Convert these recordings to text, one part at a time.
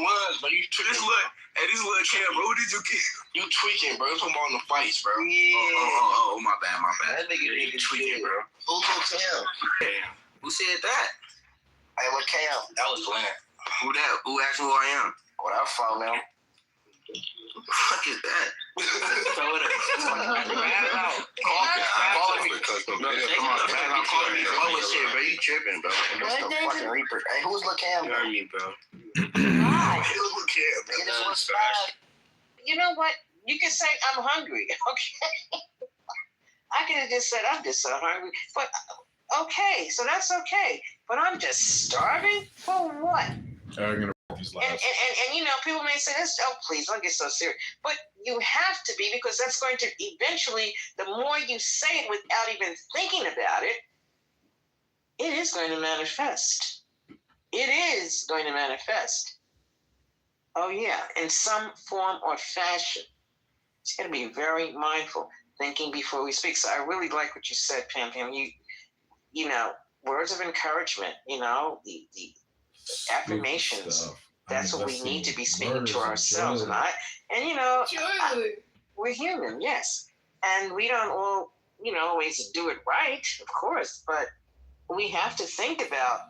ones, but you tweaking. This little Cam, bro. Who did you get? You tweaking, bro. It's about the fights, bro. Yeah. Oh, my bad. That nigga you tweaking, bro. Who's Lil Cam? Yeah. Who said that? Hey, Lil Cam. That was Glenn. Who that? Who asked who I am? What I found now. What the fuck is that? Throw it shit, bro. You tripping, bro. That's the fucking Reaper. Hey, who's Lil Cam? You heard me, bro. You know what? You can say I'm hungry, okay? I could have just said I'm just so hungry, but okay, so that's okay. But I'm just starving for what? And you know, people may say this. Oh, please don't get so serious. But you have to be, because that's going to eventually. The more you say it without even thinking about it, it is going to manifest. It is going to manifest. Oh yeah, in some form or fashion. It's going to be very mindful, thinking before we speak. So I really like what you said, Pam. You know, words of encouragement. You know, the affirmations. That's what we need to be speaking to ourselves. And you know, we're human, yes, and we don't all, you know, always do it right, of course, but we have to think about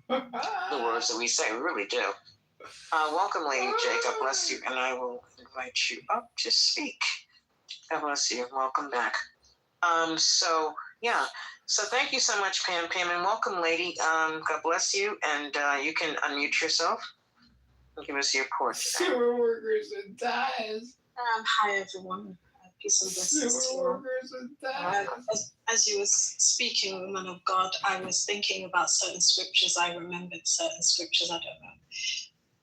the words that we say. We really do. Welcome, Lady J. God bless you, and I will invite you up to speak. God bless you. Welcome back. So yeah. So thank you so much, Pam, and welcome, Lady. God bless you, and you can unmute yourself and give us your report. Sewer workers and ties. Hi, everyone. Peace and blessings to you. Workers and ties. As you were speaking, woman of God, I was thinking about certain scriptures. I remembered certain scriptures. I don't know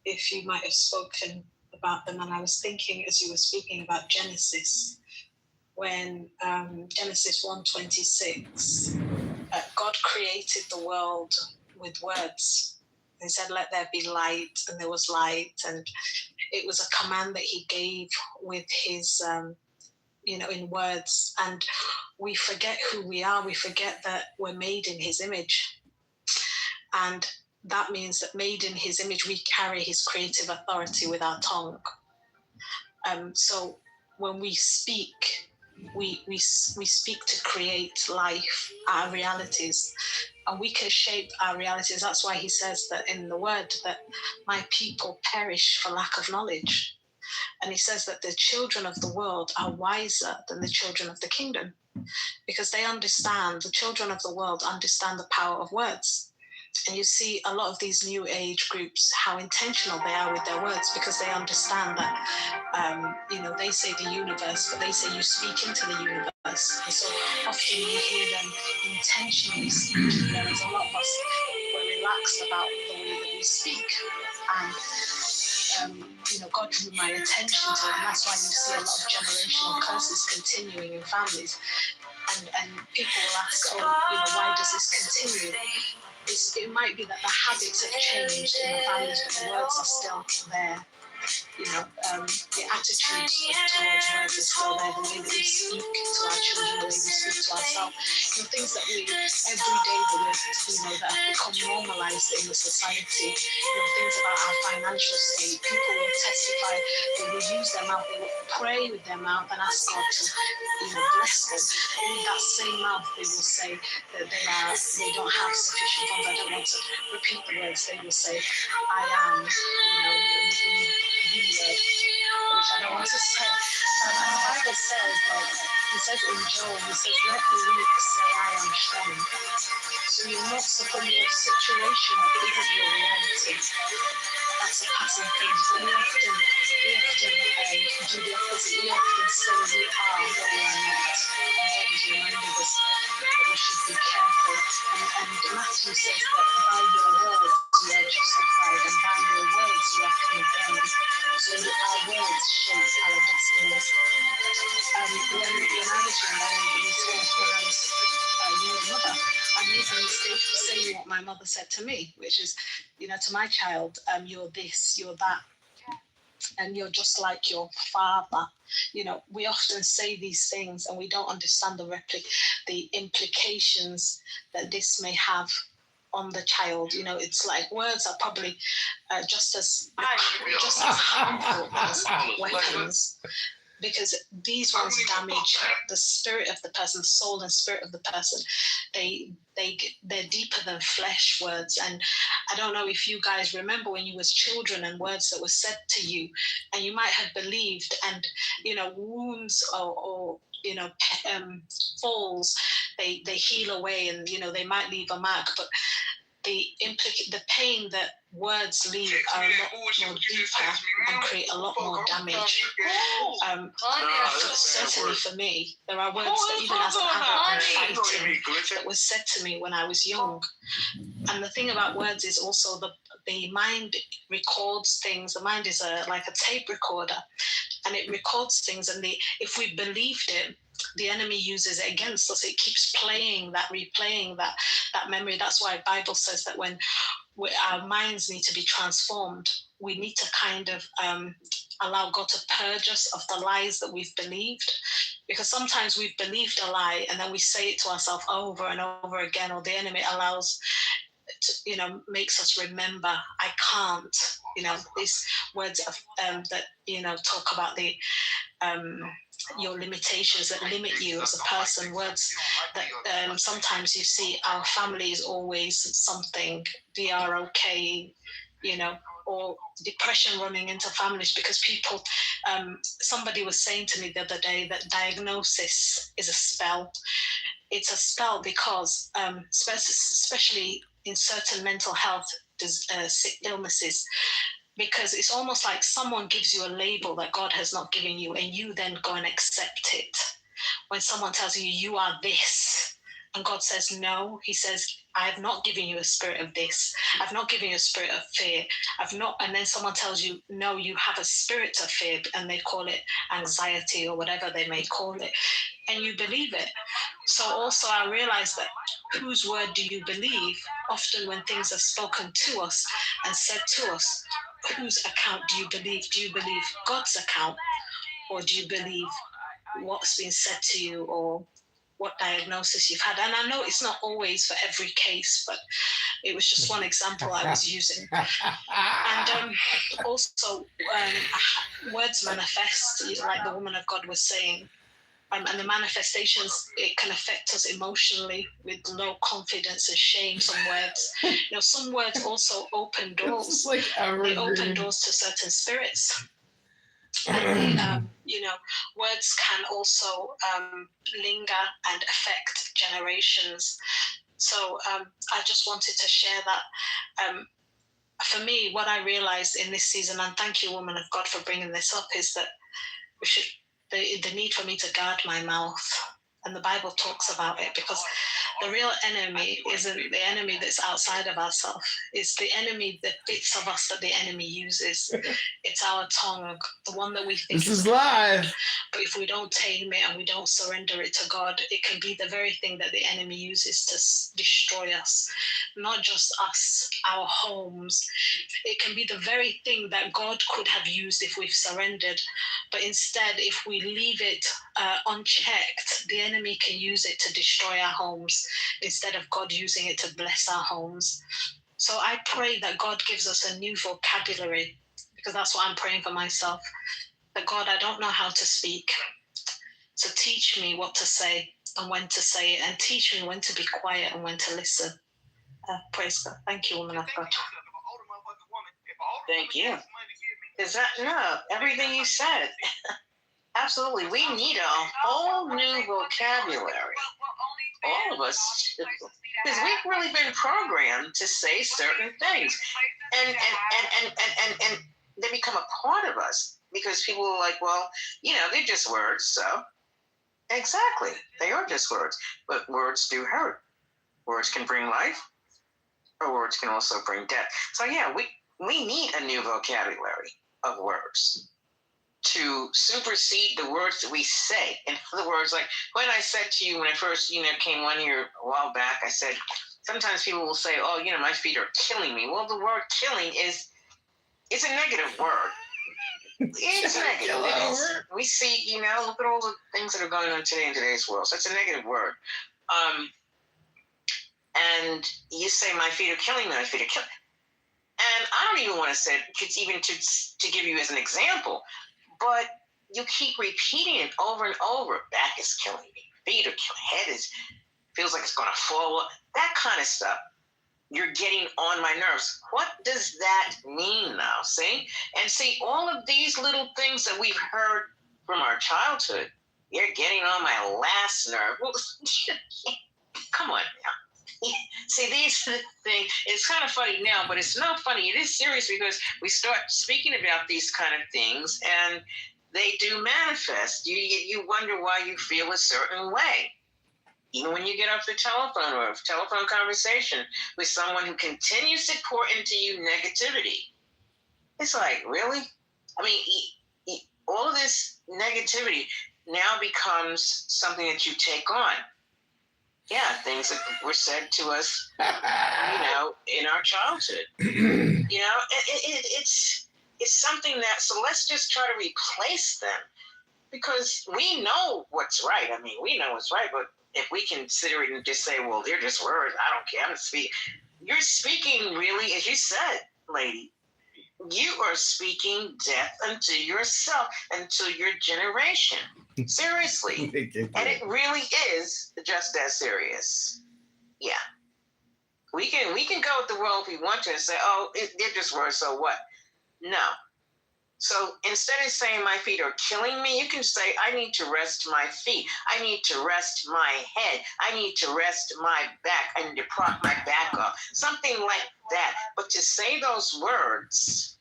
if you might have spoken about them. And I was thinking, as you were speaking, about Genesis. When Genesis 1:26, God created the world with words. He said, let there be light, and there was light. And it was a command that he gave with his, in words. And we forget who we are. We forget that we're made in his image. And that means that made in his image, we carry his creative authority with our tongue. So when we speak, we speak to create life, our realities, and we can shape our realities. That's why he says that in the word that my people perish for lack of knowledge. And he says that the children of the world are wiser than the children of the kingdom, because the children of the world understand the power of words. And you see a lot of these new age groups, how intentional they are with their words, because they understand that, they say the universe, but they say you speak into the universe. And so often you hear them intentionally speaking, whereas a lot of us were relaxed about the way that we speak. And, God drew my attention to it, and that's why you see a lot of generational curses continuing in families. And people will ask, why does this continue? It might be that the habits have changed in the families, but the words are still there. The attitude towards words is still there. The way that we speak to our children, the way we speak to ourselves, things that we every day that have become normalized in the society. Things about our financial state. People will testify. They will use their mouth. They will pray with their mouth and ask God to, bless them. And with that same mouth, they will say that they don't have sufficient funds. I don't want to repeat the words. They will say, I am, which I don't want to say. And the Bible says, he says in Job, he says, let the weak say I am strong. So you're not supposed your situation isn't your reality. That's a passing thing. But we often do the opposite. We often say we are what we are not. And God is reminding us that we should be careful. And Matthew says that by your words you are justified, and by your words you are condemned. So our words shape our destiny. When I was young, when I was a young mother, I made the mistake of saying what my mother said to me, which is, to my child, you're this, you're that, and you're just like your father. We often say these things and we don't understand the implications that this may have on the child. It's like words are probably just as harmful as weapons, because these ones damage the spirit of the person, the soul and spirit of the person. They're deeper than flesh, words. And I don't know if you guys remember when you was children and words that were said to you, and you might have believed, and wounds or falls, they heal away, and they might leave a mark, but the pain that words leave are a lot more deeper and create a lot more damage. Certainly for me, there are words that even as an adult I'm fighting that was said to me when I was young. And the thing about words is also the mind records things. The mind is like a tape recorder, and it records things. And if we believed it, the enemy uses it against us. It keeps replaying that memory. That's why the Bible says that when our minds need to be transformed, we need to kind of allow God to purge us of the lies that we've believed. Because sometimes we've believed a lie and then we say it to ourselves over and over again, or the enemy allows makes us remember, I can't, these words of, that, talk about the, your limitations that limit you as a person, words that sometimes you see our family is always something, we are okay, or depression running into families because people, somebody was saying to me the other day that diagnosis is a spell. It's a spell because, especially in certain mental health illnesses, because it's almost like someone gives you a label that God has not given you, and you then go and accept it. When someone tells you, you are this, and God says, no, he says, I have not given you a spirit of this. I've not given you a spirit of fear. And then someone tells you, no, you have a spirit of fear, and they call it anxiety or whatever they may call it. And you believe it. So also I realized that whose word do you believe? Often when things are spoken to us and said to us, whose account do you believe? Do you believe God's account? Or do you believe what's been said to you or what diagnosis you've had? And I know it's not always for every case, but it was just one example I was using. And also, words manifest, like the woman of God was saying. And the manifestations, it can affect us emotionally with low confidence and shame. Some words, some words also open doors. They open doors to certain spirits. And words can also linger and affect generations. So I just wanted to share that. For me, what I realized in this season, and thank you, woman of God, for bringing this up, is that we should. The need for me to guard my mouth, and the Bible talks about it, because the real enemy isn't the enemy that's outside of ourselves. It's the enemy, the bits of us that the enemy uses. It's our tongue, the one that we think this is live. But if we don't tame it and we don't surrender it to God, it can be the very thing that the enemy uses to destroy us. Not just us, our homes. It can be the very thing that God could have used if we've surrendered. But instead, if we leave it unchecked, the enemy can use it to destroy our homes instead of God using it to bless our homes. So I pray that God gives us a new vocabulary, because that's what I'm praying for myself. That God, I don't know how to speak. So teach me what to say and when to say it, and teach me when to be quiet and when to listen. Praise God. Thank you, woman of God. Thank you. Everything you said. Absolutely. We need a whole new vocabulary. All of us. Because we've really been programmed to say certain things. And they become a part of us. Because people are like, well, they're just words, so. Exactly. They are just words. But words do hurt. Words can bring life, or words can also bring death. So yeah, we need a new vocabulary of words to supersede the words that we say. In other words, like when I said to you when I first, came on here a while back, I said, sometimes people will say, oh, my feet are killing me. Well, the word killing it's a negative word. It's negative. It is. We see, look at all the things that are going on today in today's world. So it's a negative word. and you say, my feet are killing me, my feet are killing me. And I don't even want to say it, even to give you as an example, but you keep repeating it over and over. Back is killing me, feet are killing me, head feels like it's going to fall. That kind of stuff. You're getting on my nerves. What does that mean now? See? And see, all of these little things that we've heard from our childhood, you're getting on my last nerve. Well, come on now. See, these are the things. It's kind of funny now, but it's not funny. It is serious because we start speaking about these kind of things, and they do manifest. You wonder why you feel a certain way. Even when you get off the telephone or a telephone conversation with someone who continues to pour into you negativity, it's like, really? I mean, all of this negativity now becomes something that you take on. Yeah, things that were said to us, in our childhood. It's something that, so let's just try to replace them, because we know what's right. I mean, we know what's right, but if we consider it and just say, well, they're just words, I don't care, I'm speaking. You're speaking really, as you said, lady, you are speaking death unto yourself, unto your generation. Seriously. And it really is just as serious. Yeah. We can go with the world if we want to and say, oh, they're just words, so what? No. So instead of saying my feet are killing me, you can say, I need to rest my feet. I need to rest my head. I need to rest my back. I need to prop my back up. Something like that. But to say those words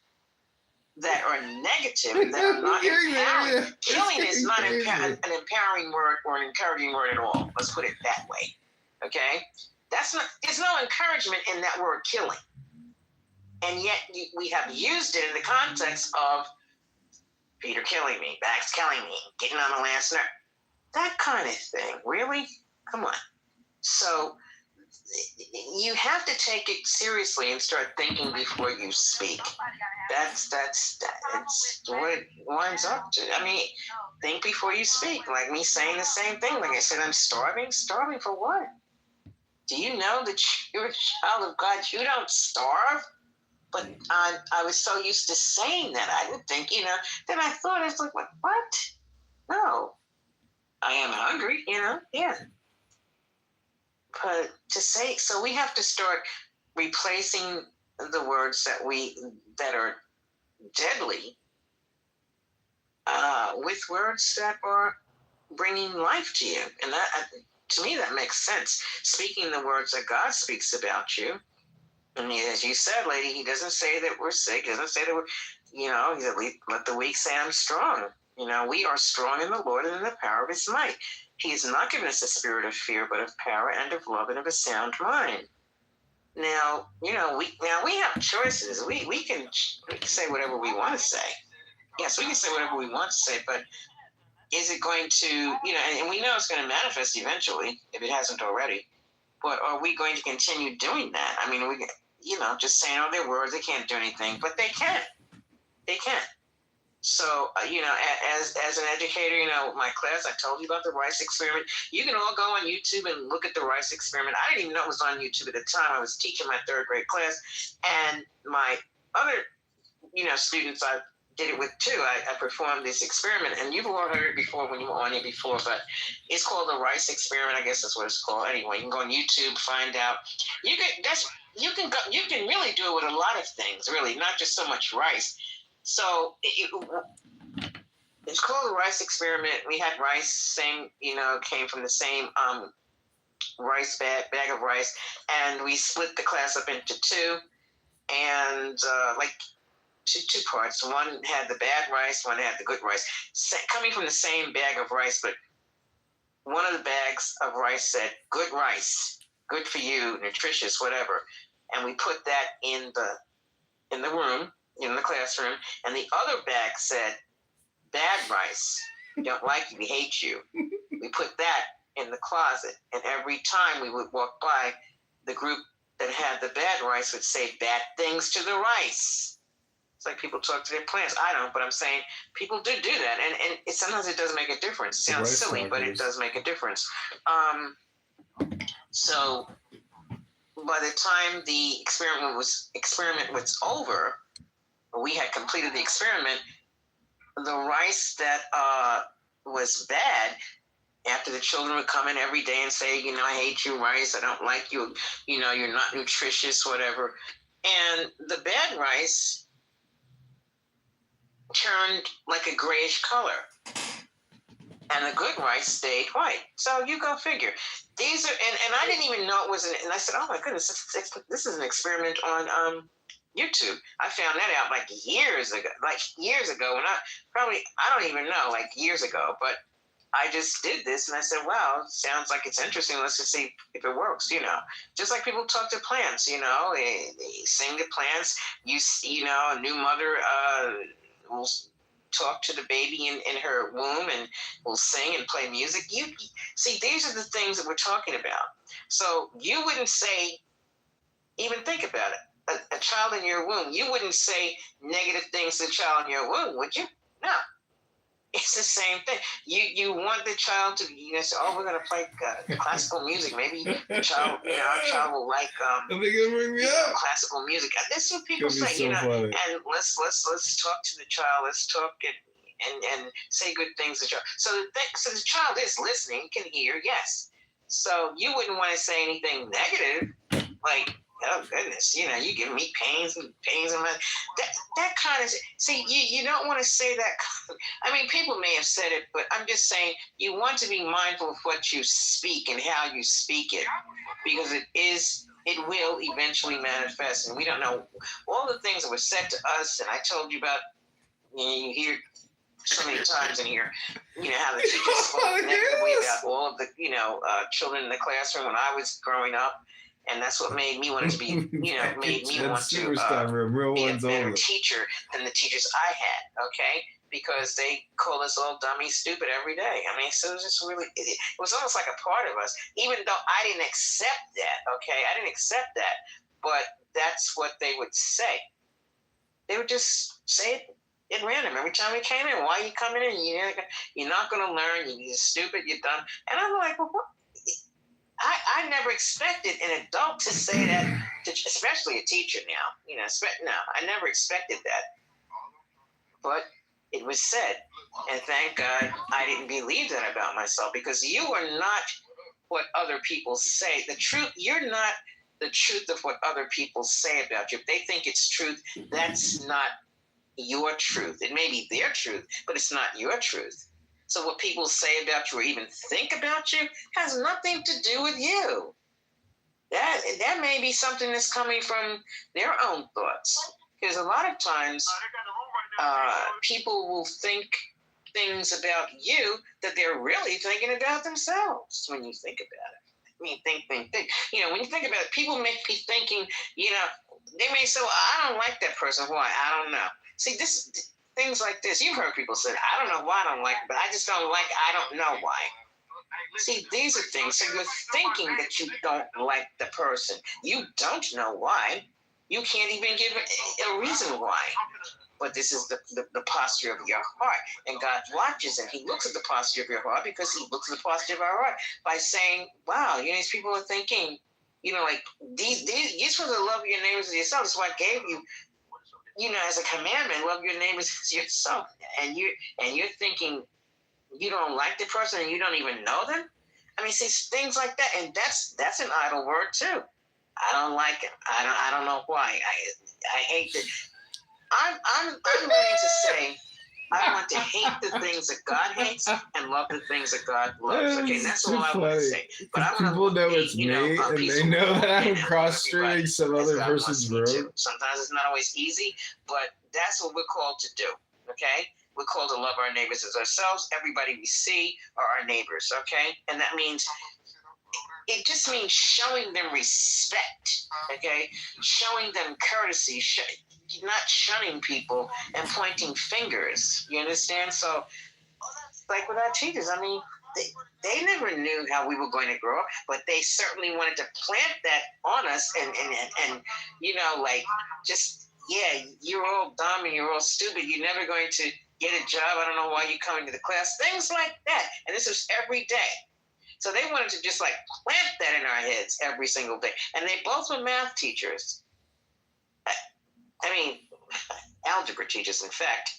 that are negative, that are not empowering. Killing is not an empowering word or an encouraging word at all. Let's put it that way. Okay? There's no encouragement in that word killing. And yet we have used it in the context of feet are killing me, back's killing me, getting on the last nerve. That kind of thing. Really? Come on. So you have to take it seriously and start thinking before you speak. That's what it winds up to. I mean, think before you speak. Like me saying the same thing. Like I said, I'm starving. Starving for what? Do you know that you're a child of God? You don't starve? But I was so used to saying that, I would think, then I thought, I was like, what? No. I am hungry, yeah. But to say, so we have to start replacing the words that are deadly with words that are bringing life to you. And that, to me, that makes sense. Speaking the words that God speaks about you. And as you said, lady, he doesn't say that we're sick. He doesn't say that let the weak say I'm strong. We are strong in the Lord and in the power of his might. He has not given us a spirit of fear, but of power and of love and of a sound mind. Now, we have choices. We can say whatever we want to say. Yes, we can say whatever we want to say, but is it going to, and we know it's going to manifest eventually, if it hasn't already. But are we going to continue doing that? I mean, just saying, their words, they can't do anything, but they can. They can. So, as an educator, my class, I told you about the rice experiment. You can all go on YouTube and look at the rice experiment. I didn't even know it was on YouTube at the time. I was teaching my third grade class, and my other, students I did it with too. I performed this experiment, and you've all heard it before when you were on it before, but it's called the rice experiment. I guess that's what it's called. Anyway, you can go on YouTube, find out. You can really do it with a lot of things, really, not just so much rice. So it's called the rice experiment. We had rice, came from the same rice bag of rice, and we split the class up into two, and two parts. One had the bad rice, one had the good rice. Coming from the same bag of rice, but one of the bags of rice said, good rice, good for you, nutritious, whatever. And we put that in the room, in the classroom, and the other bag said, bad rice, don't like you, we hate you. We put that in the closet, and every time we would walk by, the group that had the bad rice would say bad things to the rice. It's like people talk to their plants. I don't, but I'm saying people do that, and sometimes it does make a difference. It sounds silly, but it does make a difference. So by the time the experiment was over, we had completed the experiment, the rice that was bad, after the children would come in every day and say, I hate you, rice, I don't like you, you're not nutritious, whatever. And the bad rice turned like a grayish color. And the good rice stayed white. So you go figure. These are, and I didn't even know it was, and I said, oh my goodness, this is an experiment on YouTube. I found that out like years ago, and I don't even know, like years ago, but I just did this and I said, wow, sounds like it's interesting. Let's just see if it works, Just like people talk to plants, they sing to plants. A new mother will talk to the baby in her womb and will sing and play music. You see, these are the things that we're talking about. So you wouldn't say, even think about it, a child in your womb, you wouldn't say negative things to the child in your womb, would you? No. It's the same thing. You want the child to, say, oh, we're going to play classical music. Maybe our child will like classical music. This is what people say, so funny. And let's talk to the child. Let's talk and say good things to the child. So the child is listening, can hear, yes. So you wouldn't want to say anything negative, like, oh goodness, you giving me pains in my that kind of. See, you don't want to say that. I mean, people may have said it, but I'm just saying you want to be mindful of what you speak and how you speak it, because it will eventually manifest, and we don't know all the things that were said to us. And I told you about, you hear so many times in here, how the teachers spoke negatively about all of the children in the classroom when I was growing up. And that's what made me want to be, made me want to be a better teacher than the teachers I had, okay? Because they called us all dummy, stupid every day. I mean, so it was just really, it was almost like a part of us, even though I didn't accept that, okay? I didn't accept that, but that's what they would say. They would just say it at random every time we came in. Why are you coming in? You're not going to learn. You're stupid. You're dumb. And I'm like, well, what? I never expected an adult to say that, especially a teacher now. No, I never expected that. But it was said. And thank God I didn't believe that about myself, because you are not what other people say. The truth, you're not the truth of what other people say about you. If they think it's truth, that's not your truth. It may be their truth, but it's not your truth. So what people say about you or even think about you has nothing to do with you. That may be something that's coming from their own thoughts. Because a lot of times people will think things about you that they're really thinking about themselves when you think about it. I mean, think. When you think about it, people may be thinking, they may say, well, I don't like that person. Why? I don't know. See, things like this, you've heard people say, I don't know why I don't like it, but I just don't like it. I don't know why. See, these are things. So you're thinking that you don't like the person. You don't know why. You can't even give a reason why. But this is the posture of your heart. And God watches and he looks at the posture of your heart, because he looks at the posture of our heart by saying, wow, these people are thinking, like, you're supposed to love your neighbors as yourself. That's why I gave you, as a commandment, love your neighbors as yourself. And you're thinking you don't like the person and you don't even know them. I mean, see, things like that, and that's an idle word too. I don't like it. I don't know why. I hate it. I'm learning to say I want to hate the things that God hates and love the things that God loves. Okay, and that's all I want to say. But I want people know it's me, and they know that I'm cross-streaming some other person's road. Sometimes it's not always easy, but that's what we're called to do. Okay, we're called to love our neighbors as ourselves. Everybody we see are our neighbors. Okay, and that means. It just means showing them respect, okay? Showing them courtesy, not shunning people and pointing fingers. You understand? So, like with our teachers, I mean, they never knew how we were going to grow up, but they certainly wanted to plant that on us and just, you're all dumb and you're all stupid. You're never going to get a job. I don't know why you're coming to the class. Things like that. And this is every day. So they wanted to just like plant that in our heads every single day. And they both were math teachers. I mean, algebra teachers, in fact.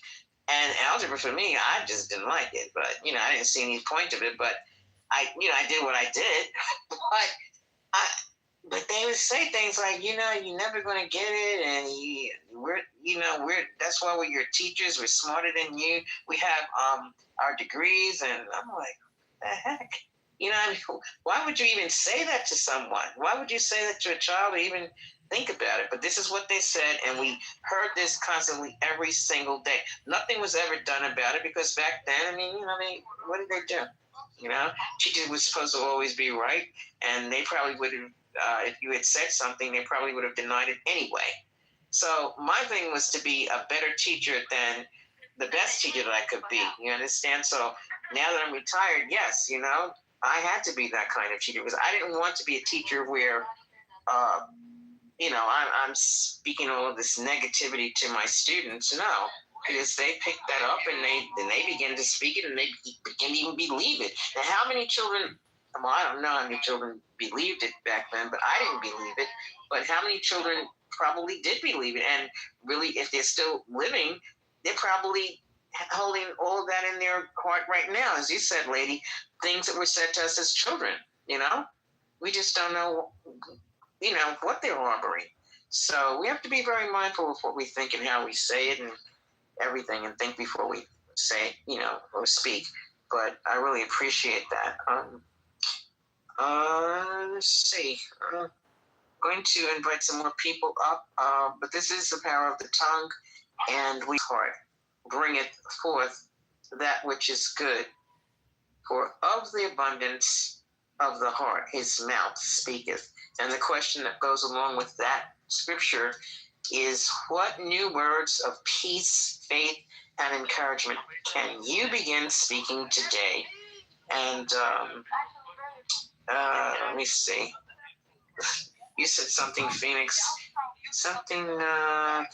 And algebra for me, I just didn't like it. But, I didn't see any point of it. But I did what I did. But they would say things like, you're never going to get it. And that's why we're your teachers. We're smarter than you. We have our degrees. And I'm like, the heck? Why would you even say that to someone? Why would you say that to a child or even think about it? But this is what they said, and we heard this constantly every single day. Nothing was ever done about it because back then, what did they do? Teachers were supposed to always be right, and they probably would have, if you had said something, they probably would have denied it anyway. So my thing was to be a better teacher than the best teacher that I could be. You understand? So now that I'm retired, yes, I had to be that kind of teacher because I didn't want to be a teacher where, I'm speaking all of this negativity to my students. No, because they pick that up and they begin to speak it and they begin to even believe it. Now, how many children? Well, I don't know how many children believed it back then, but I didn't believe it. But how many children probably did believe it? And really, if they're still living, they're probably holding all of that in their heart right now. As you said, lady, things that were said to us as children, we just don't know, what they're harboring. So we have to be very mindful of what we think and how we say it and everything, and think before we say, or speak. But I really appreciate that. Let's see. I'm going to invite some more people up, but this is the power of the tongue, and we bring it forth that which is good. For of the abundance of the heart, his mouth speaketh. And the question that goes along with that scripture is, what new words of peace, faith, and encouragement can you begin speaking today? And let me see. You said something, Phoenix. Something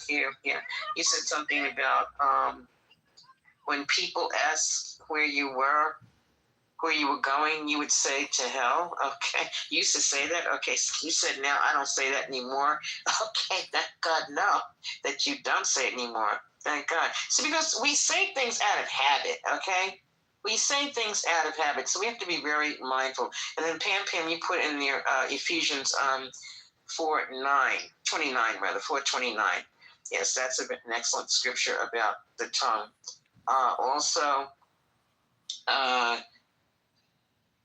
here. Yeah. You said something about when people ask where you were going, you would say to hell. Okay. You used to say that? Okay. So you said now I don't say that anymore. Okay. Thank God, no, that you don't say it anymore. Thank God. So because we say things out of habit, okay? We say things out of habit, so we have to be very mindful. And then Pam, you put in there Ephesians 4:29. Yes, that's an excellent scripture about the tongue. Also,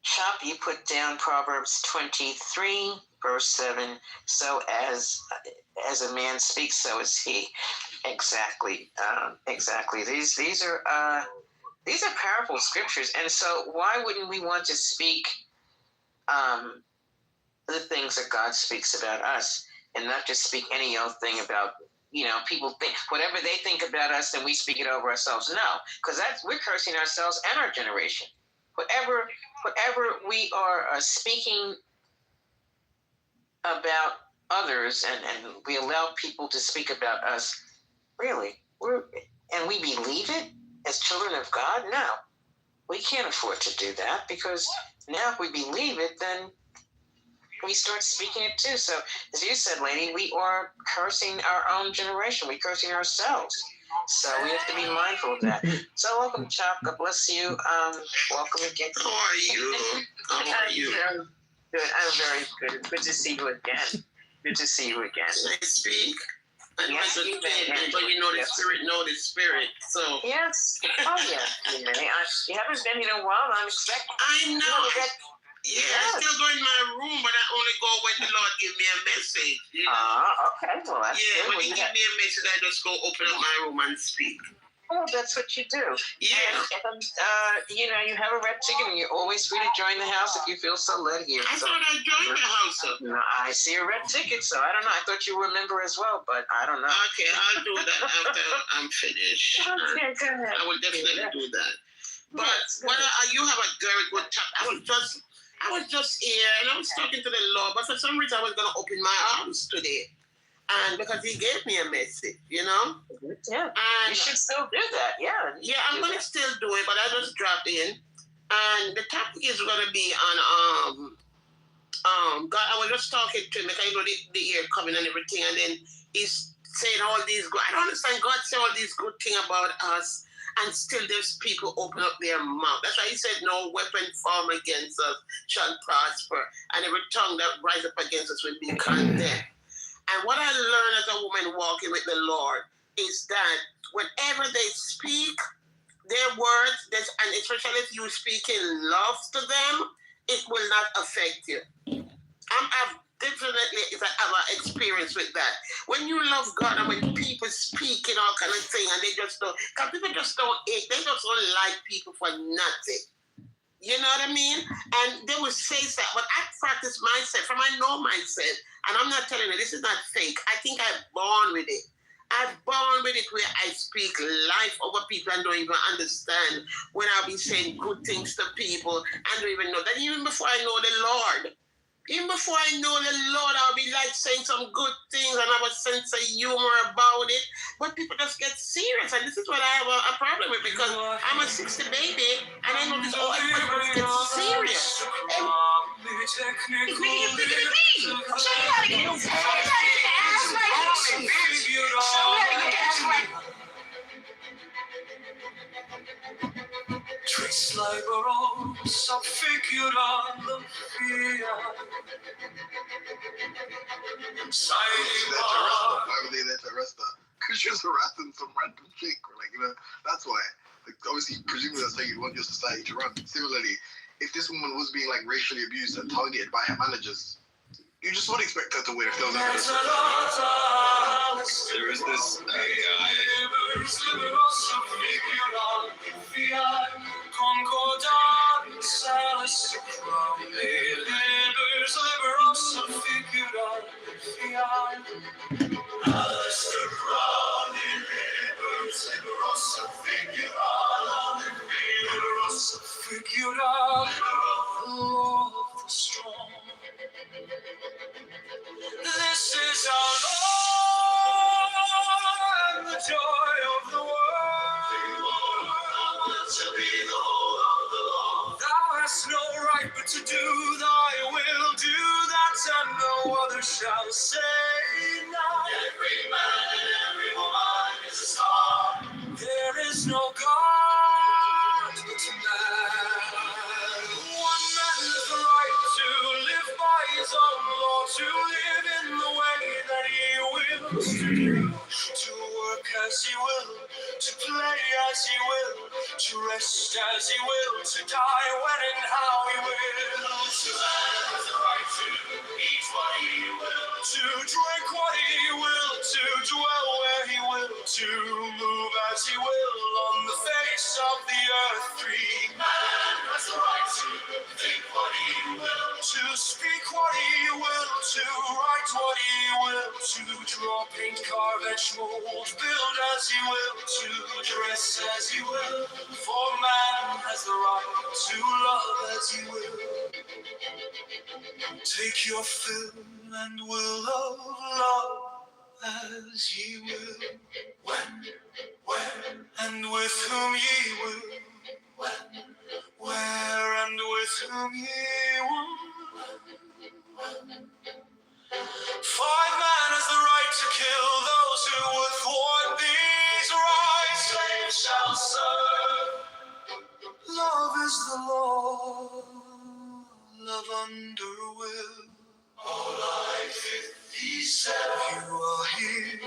Chop, you put down Proverbs 23, verse 7. So as a man speaks, so is he. Exactly. These are powerful scriptures, and so why wouldn't we want to speak the things that God speaks about us, and not just speak any old thing about, people think whatever they think about us, then we speak it over ourselves. No, because we're cursing ourselves and our generation. Whatever we are speaking about others, and we allow people to speak about us, really, and we believe it as children of God? No, we can't afford to do that, because now if we believe it, then we start speaking it too. So as you said, lady, we are cursing our own generation. We're cursing ourselves. So we have to be mindful of that. So welcome, Chop. God bless you. Welcome again. How are you? Good. I'm very good. Good to see you again. Good to see you again. Can I speak? I know Yes, it's a you kid, may. but Yes. the spirit. So Yes. Oh, yeah. You may. You haven't been here in a while. I'm expecting. I know. I Yes. still go in my room, but I only go when the Lord give me a message. Okay. Well, that's Yeah, good. when Well, He give me a message, I just go open up my room and speak. Oh, that's what you do. Yeah. And you have a red ticket, and you're always free to join the house if you feel so led here. I So, thought I joined the house up. no, I see a red ticket, so I don't know. I thought you were a member as well, but I don't know. Okay, I'll do that after I'm finished. Okay, go ahead. I will definitely do that. But Yes, good. you have a very good talk. I was just here and I was talking to the Lord, but for some reason I was gonna open my arms today. And because He gave me a message, Yeah. And You should still do that. Yeah. yeah, I'm gonna still do it, but I just dropped in. And the topic is going to be on God. I was just talking to him, like I know the year coming and everything, and then he's saying all these good. I don't understand. God said all these good things about us, and still there's people open up their mouth. That's why he said, "No weapon formed against us shall prosper, and every tongue that rises up against us will be condemned." And what I learned as a woman walking with the Lord is that whenever they speak their words, and especially if you speak in love to them, it will not affect you. I've definitely have an experience with that. When you love God and when people speak in all kind of thing and they just don't, because people just don't, they just don't like people for nothing. You know what I mean? And they will say that, but I practice myself, from I know myself, and I'm not telling you, this is not fake. I think I'm born with it. I'm born with it where I speak life over people and don't even understand when I'll be saying good things to people and don't even know that even before I know the Lord. Even before I know the Lord, I'll be like saying some good things and have a sense of humor about it. But people just get serious, and this is what I have a problem with because I'm a 60 baby, and I know this all everybody get serious. And It's me. So you gotta get your ass right. So you gotta get your ass right. Trace liberos affigurando via. Why would they let her arrest her? Because she was harassing some random chick, or like, you know, that's why. Like, obviously, presumably that's how you want your society to run. Similarly, if this woman was being like racially abused and targeted by her managers, you just would expect her to win if there was evidence. There is this This is our Lord, the joy of the world. To be the whole of the Lord. Thou hast no right but to do thy will, do that, and no other shall say not. Every man and every woman is a star. There is no God but man. One man has the right to live by his own law, to live in the way that he wills to do, to work as he will, to play as he will, to rest as he will, to die when and how he will. To man has the right to eat what he will, to drink what he will, to dwell where he will, to move as he will on the face of the earth. Free man has the right to think what he will, to speak what he will, to write what he will, to draw, paint, carve, etch, mold, build as he will, to dress as he will. For man has the right to love as he will. Take your fill and will of love as ye will. When, where, and with whom ye will. When, where, and with whom ye will. 5 man has the right to kill those who would thwart these rights. Slaves shall serve. Love is the law. Love under will. All I 57. You are here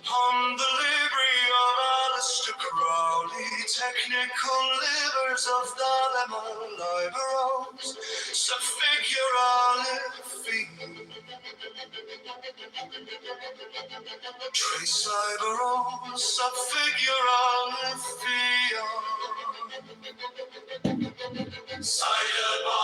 on the library of Alistair Crowley, technical livers of dilemma, liberals, subfiguralifi, trace liberals, subfiguralifi, cited by